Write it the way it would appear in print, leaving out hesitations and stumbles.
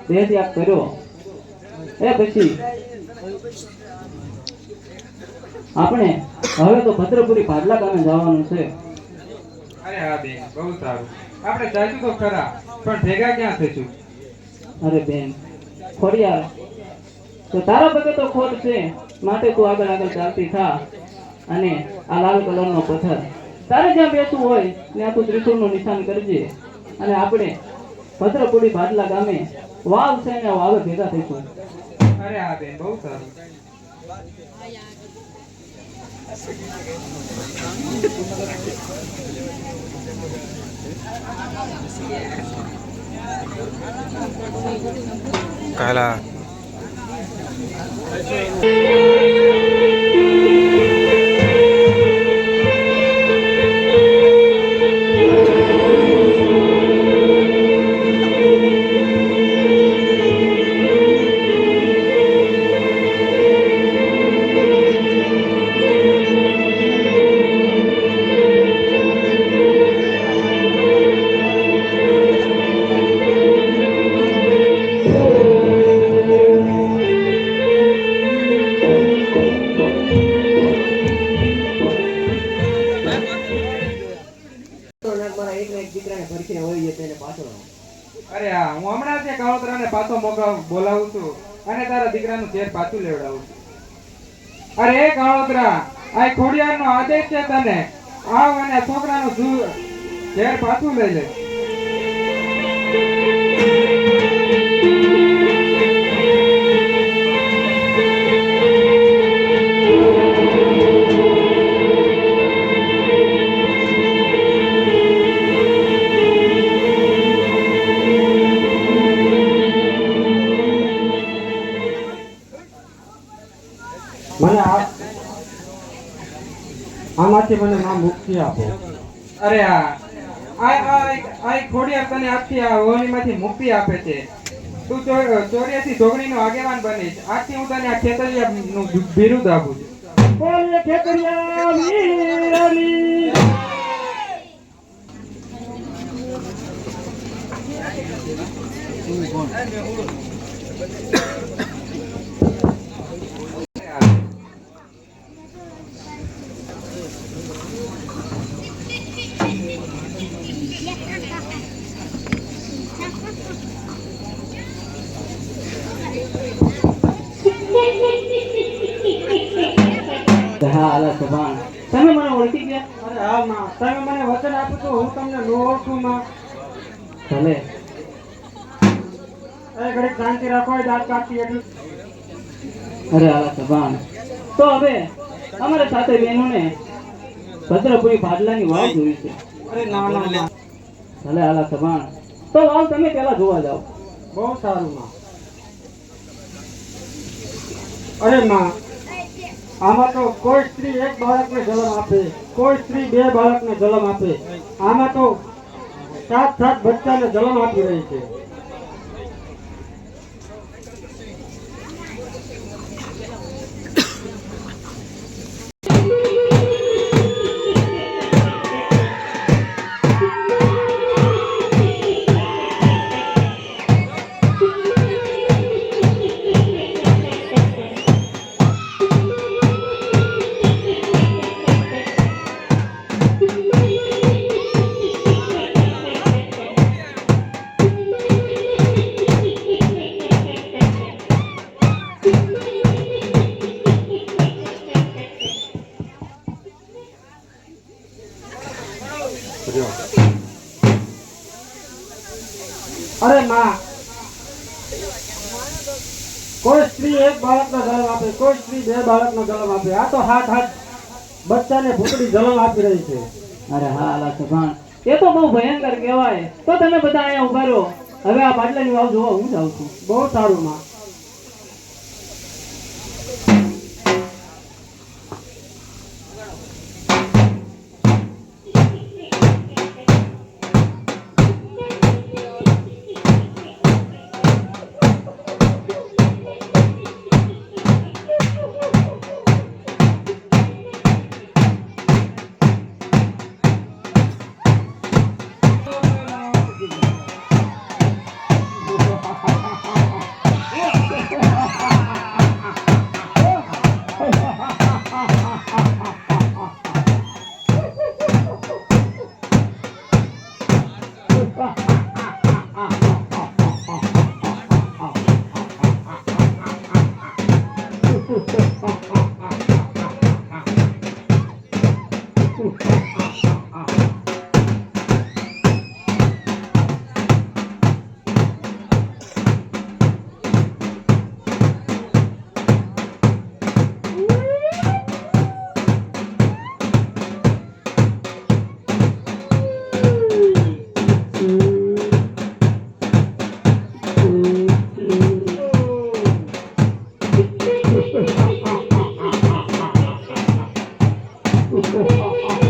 દેહ ત્યાગ કર્યો એ પછી આપણે હવે તો ભદ્રપુરી ભાડલા ગામે જવાનું છે. અરે હા બેન, બહુ સારું. આપણે જાશું તો ખરા, પણ ભેગા ક્યાં થઈશું? અરે બેન ખોડિયાર, તો તારા પગે તો ખોટ છે, માટે તું આગળ આગળ ચાલતી થા અને આ લાલ કલરનો પથ્થર તારે જ્યાં બેસવું હોય ત્યાં તું ત્રિશુળનું નિશાન કરજે અને આપણે ભદ્રપુરી ભાડલા ગામે વાવ છે ને વાવે ભેગા થઈશું. અરે હા બેન, બહુ સારું. કાલા અરે હા, હું હમણાં જ કાળોતરાને પાછો બોલાવું છું અને તારા દીકરાનું ઝેર પાછું લેવડાવું છું. અરે એ કાળોતરા, આ ખોડિયારનો આદેશ છે તને, આવ અને છોકરાનું ઝેર પાછું લઈ લે. મને આમાંથી મને માં મુક્તિ આપો. અરે હા, આ ખોડિયાર તને આજથી આ હોળીમાંથી મુક્તિ આપે છે. તું 84 જોગણીનો આગેવાન બનીશ. આજથી હું તને આ ખેતરિયાનું બિરુદ આપું છું. બોલે ખેતરિયા વીરની. હા આલા સભાન, તમે મને ઓળખી ગયા? અરે હા માં, તમે મને વચન આપ્યું તો હું તમને ન ઓળખું માં. ભલે. એ ઘડી શાંતિ રાખો, દાંત કાઢતી એટલું. અરે આલા સભાન, તો હવે અમારે સાથે બહેનોને ભદ્રપુરી ભાડલાની વાવ જોઈ છે. અરે ના ના માં. ભલે આલા સભાન, તો વાવ તમે પેલા જોવા જાઓ. બહુ સારું માં. અરે માં, આમાં તો કોઈ સ્ત્રી એક બાળકને જન્મ આપે, કોઈ સ્ત્રી બે બાળકને જન્મ આપે, આમાં તો 7 બચ્ચાને જન્મ આપી રહી છે. અરે માં, કોઈ સ્ત્રી એક બાળકનો જન્મ આપે, કોઈ સ્ત્રી બે બાળકનો જન્મ આપે, આ તો 7 બચ્ચાને ભૂતડી જન્મ આપી રહી છે. અરે હા આલા સભાન, એ તો બહુ ભયંકર કહેવાય. તો તમે બધા અહીંયા ઉભા રહો, હવે આ ભાડલાની વાવ જોવા હું જાઉં છું. બહુ સારું માં. આ